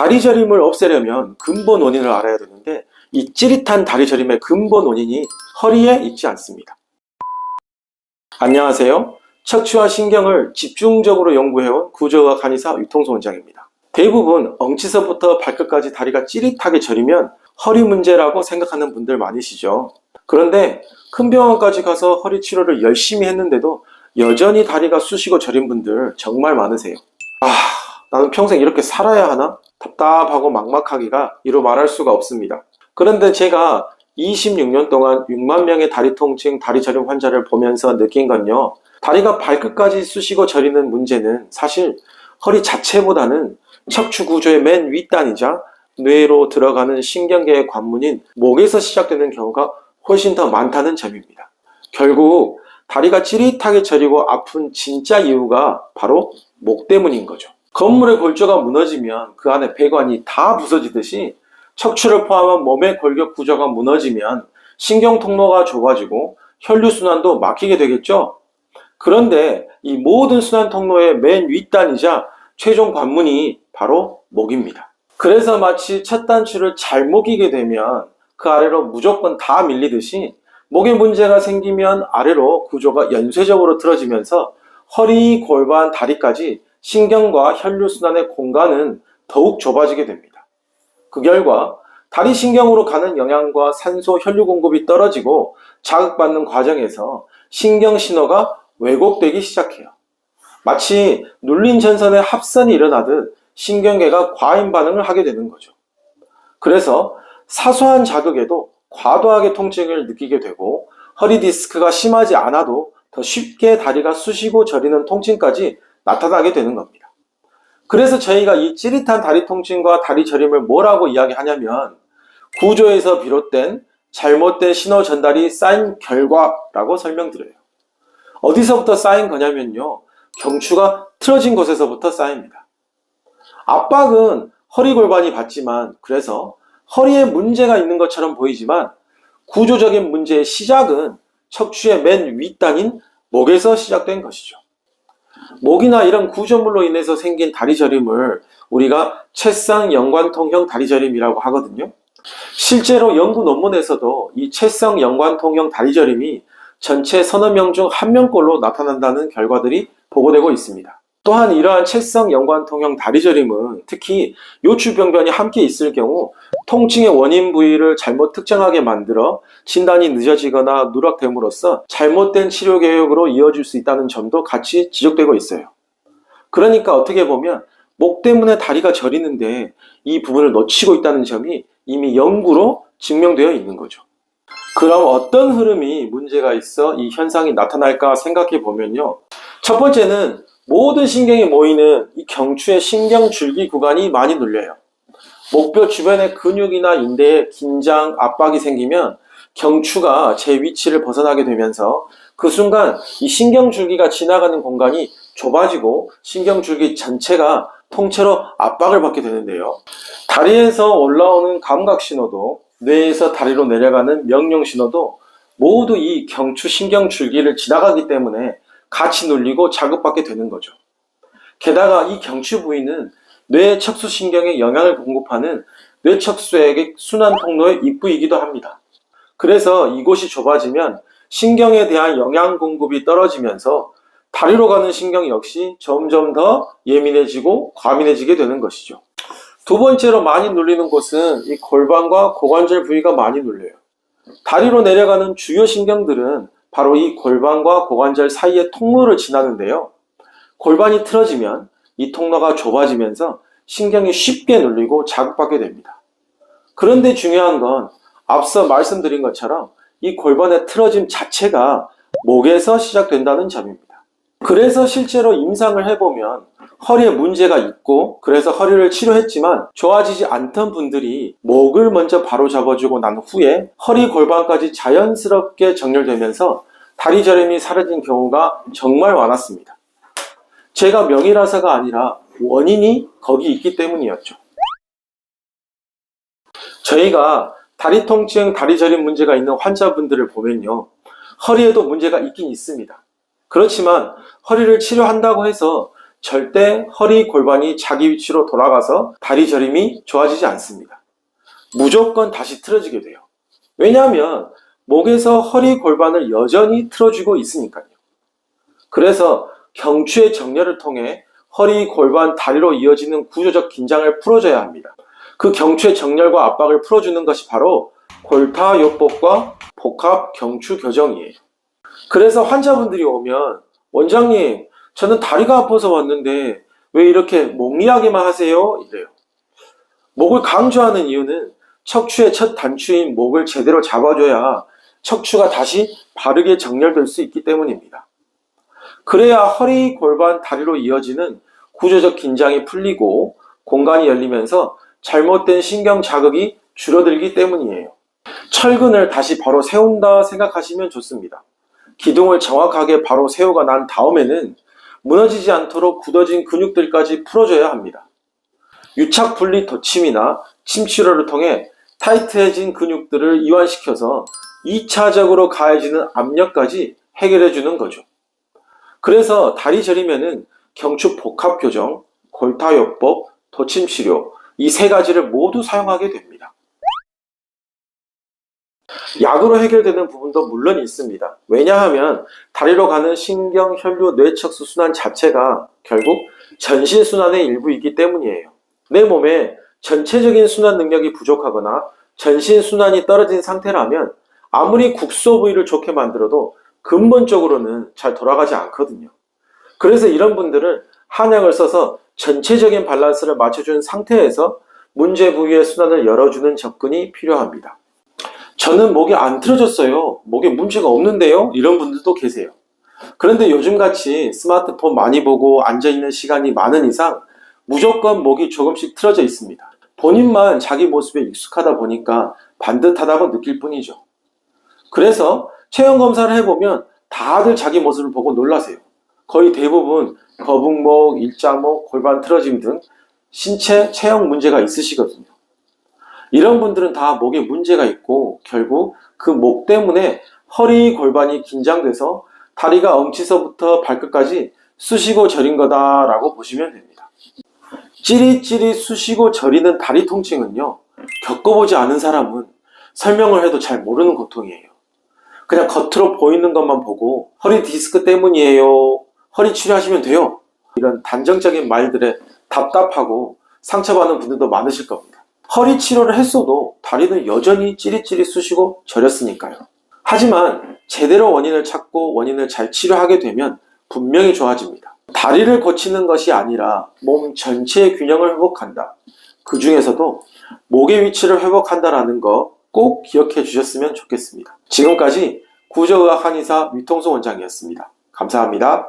다리 저림을 없애려면 근본 원인을 알아야 되는데 이 찌릿한 다리 저림의 근본 원인이 허리에 있지 않습니다. 안녕하세요. 척추와 신경을 집중적으로 연구해온 구조의학 한의사 유통수 원장입니다. 대부분 엉치서부터 발끝까지 다리가 찌릿하게 저리면 허리 문제라고 생각하는 분들 많으시죠. 그런데 큰 병원까지 가서 허리 치료를 열심히 했는데도 여전히 다리가 쑤시고 저린 분들 정말 많으세요. 나는 평생 이렇게 살아야 하나? 답답하고 막막하기가 이루 말할 수가 없습니다. 그런데 제가 26년 동안 6만 명의 다리 통증, 다리 저림 환자를 보면서 느낀 건요. 다리가 발끝까지 쑤시고 저리는 문제는 사실 허리 자체보다는 척추 구조의 맨 윗단이자 뇌로 들어가는 신경계의 관문인 목에서 시작되는 경우가 훨씬 더 많다는 점입니다. 결국 다리가 찌릿하게 저리고 아픈 진짜 이유가 바로 목 때문인 거죠. 건물의 골조가 무너지면 그 안에 배관이 다 부서지듯이 척추를 포함한 몸의 골격 구조가 무너지면 신경 통로가 좁아지고 혈류순환도 막히게 되겠죠. 그런데 이 모든 순환 통로의 맨 윗단이자 최종 관문이 바로 목입니다. 그래서 마치 첫 단추를 잘못 끼게 되면 그 아래로 무조건 다 밀리듯이 목에 문제가 생기면 아래로 구조가 연쇄적으로 틀어지면서 허리, 골반, 다리까지 신경과 혈류순환의 공간은 더욱 좁아지게 됩니다. 그 결과 다리 신경으로 가는 영양과 산소, 혈류 공급이 떨어지고 자극받는 과정에서 신경 신호가 왜곡되기 시작해요. 마치 눌린 전선에 합선이 일어나듯 신경계가 과잉 반응을 하게 되는 거죠. 그래서 사소한 자극에도 과도하게 통증을 느끼게 되고 허리 디스크가 심하지 않아도 더 쉽게 다리가 쑤시고 저리는 통증까지 나타나게 되는 겁니다. 그래서 저희가 이 찌릿한 다리 통증과 다리 저림을 뭐라고 이야기하냐면 구조에서 비롯된 잘못된 신호 전달이 쌓인 결과라고 설명드려요. 어디서부터 쌓인 거냐면요. 경추가 틀어진 곳에서부터 쌓입니다. 압박은 허리 골반이 받지만 그래서 허리에 문제가 있는 것처럼 보이지만 구조적인 문제의 시작은 척추의 맨 윗단인 목에서 시작된 것이죠. 목이나 이런 구조물로 인해서 생긴 다리 저림을 우리가 채성 연관통형 다리 저림이라고 하거든요. 실제로 연구 논문에서도 이 채성 연관통형 다리 저림이 전체 서너 명 중 한 명꼴로 나타난다는 결과들이 보고되고 있습니다. 또한 이러한 채성 연관통형 다리 저림은 특히 요추병변이 함께 있을 경우 통증의 원인 부위를 잘못 특정하게 만들어 진단이 늦어지거나 누락됨으로써 잘못된 치료 계획으로 이어질 수 있다는 점도 같이 지적되고 있어요. 그러니까 어떻게 보면 목 때문에 다리가 저리는데 이 부분을 놓치고 있다는 점이 이미 연구로 증명되어 있는 거죠. 그럼 어떤 흐름이 문제가 있어 이 현상이 나타날까 생각해 보면요. 첫 번째는 모든 신경이 모이는 이 경추의 신경줄기 구간이 많이 눌려요. 목뼈 주변의 근육이나 인대에 긴장, 압박이 생기면 경추가 제 위치를 벗어나게 되면서 그 순간 이 신경줄기가 지나가는 공간이 좁아지고 신경줄기 전체가 통째로 압박을 받게 되는데요. 다리에서 올라오는 감각신호도 뇌에서 다리로 내려가는 명령신호도 모두 이 경추 신경줄기를 지나가기 때문에 같이 눌리고 자극받게 되는 거죠. 게다가 이 경추 부위는 뇌 척수신경에 영향을 공급하는 뇌척수액의 순환 통로의 입구이기도 합니다. 그래서 이곳이 좁아지면 신경에 대한 영양 공급이 떨어지면서 다리로 가는 신경 역시 점점 더 예민해지고 과민해지게 되는 것이죠. 두 번째로 많이 눌리는 곳은 이 골반과 고관절 부위가 많이 눌려요. 다리로 내려가는 주요 신경들은 바로 이 골반과 고관절 사이의 통로를 지나는데요. 골반이 틀어지면 이 통로가 좁아지면서 신경이 쉽게 눌리고 자극받게 됩니다. 그런데 중요한 건 앞서 말씀드린 것처럼 이 골반의 틀어짐 자체가 목에서 시작된다는 점입니다. 그래서 실제로 임상을 해보면 허리에 문제가 있고 그래서 허리를 치료했지만 좋아지지 않던 분들이 목을 먼저 바로 잡아주고 난 후에 허리 골반까지 자연스럽게 정렬되면서 다리 저림이 사라진 경우가 정말 많았습니다. 제가 명의라서가 아니라 원인이 거기 있기 때문이었죠. 저희가 다리 통증, 다리 저림 문제가 있는 환자분들을 보면요. 허리에도 문제가 있긴 있습니다. 그렇지만 허리를 치료한다고 해서 절대 허리 골반이 자기 위치로 돌아가서 다리 저림이 좋아지지 않습니다. 무조건 다시 틀어지게 돼요. 왜냐하면 목에서 허리 골반을 여전히 틀어주고 있으니까요. 그래서 경추의 정렬을 통해 허리, 골반, 다리로 이어지는 구조적 긴장을 풀어줘야 합니다. 그 경추의 정렬과 압박을 풀어주는 것이 바로 골타요법과 복합 경추 교정이에요. 그래서 환자분들이 오면 원장님, 저는 다리가 아파서 왔는데 왜 이렇게 목 이야기만 하세요? 이래요. 목을 강조하는 이유는 척추의 첫 단추인 목을 제대로 잡아줘야 척추가 다시 바르게 정렬될 수 있기 때문입니다. 그래야 허리, 골반, 다리로 이어지는 구조적 긴장이 풀리고 공간이 열리면서 잘못된 신경 자극이 줄어들기 때문이에요. 철근을 다시 바로 세운다 생각하시면 좋습니다. 기둥을 정확하게 바로 세우고 난 다음에는 무너지지 않도록 굳어진 근육들까지 풀어줘야 합니다. 유착 분리 덧침이나 침 치료를 통해 타이트해진 근육들을 이완시켜서 2차적으로 가해지는 압력까지 해결해 주는 거죠. 그래서 다리 저리면은 경추 복합 교정, 골타요법, 덧침 치료 이 세 가지를 모두 사용하게 됩니다. 약으로 해결되는 부분도 물론 있습니다. 왜냐하면 다리로 가는 신경, 혈류, 뇌척수 순환 자체가 결국 전신 순환의 일부이기 때문이에요. 내 몸에 전체적인 순환 능력이 부족하거나 전신 순환이 떨어진 상태라면 아무리 국소 부위를 좋게 만들어도 근본적으로는 잘 돌아가지 않거든요. 그래서 이런 분들은 한약을 써서 전체적인 밸런스를 맞춰준 상태에서 문제 부위의 순환을 열어주는 접근이 필요합니다. 저는 목이 안 틀어졌어요. 목에 문제가 없는데요? 이런 분들도 계세요. 그런데 요즘같이 스마트폰 많이 보고 앉아있는 시간이 많은 이상 무조건 목이 조금씩 틀어져 있습니다. 본인만 자기 모습에 익숙하다 보니까 반듯하다고 느낄 뿐이죠. 그래서 체형 검사를 해보면 다들 자기 모습을 보고 놀라세요. 거의 대부분 거북목, 일자목, 골반 틀어짐 등 신체 체형 문제가 있으시거든요. 이런 분들은 다 목에 문제가 있고 결국 그 목 때문에 허리, 골반이 긴장돼서 다리가 엉치서부터 발끝까지 쑤시고 저린 거다라고 보시면 됩니다. 찌릿찌릿 쑤시고 저리는 다리 통증은요, 겪어보지 않은 사람은 설명을 해도 잘 모르는 고통이에요. 그냥 겉으로 보이는 것만 보고 허리 디스크 때문이에요, 허리 치료하시면 돼요, 이런 단정적인 말들에 답답하고 상처받는 분들도 많으실 겁니다. 허리 치료를 했어도 다리는 여전히 찌릿찌릿 쑤시고 저렸으니까요. 하지만 제대로 원인을 찾고 원인을 잘 치료하게 되면 분명히 좋아집니다. 다리를 고치는 것이 아니라 몸 전체의 균형을 회복한다. 그 중에서도 목의 위치를 회복한다라는 거 꼭 기억해 주셨으면 좋겠습니다. 지금까지 구조의학 한의사 위통수 원장이었습니다. 감사합니다.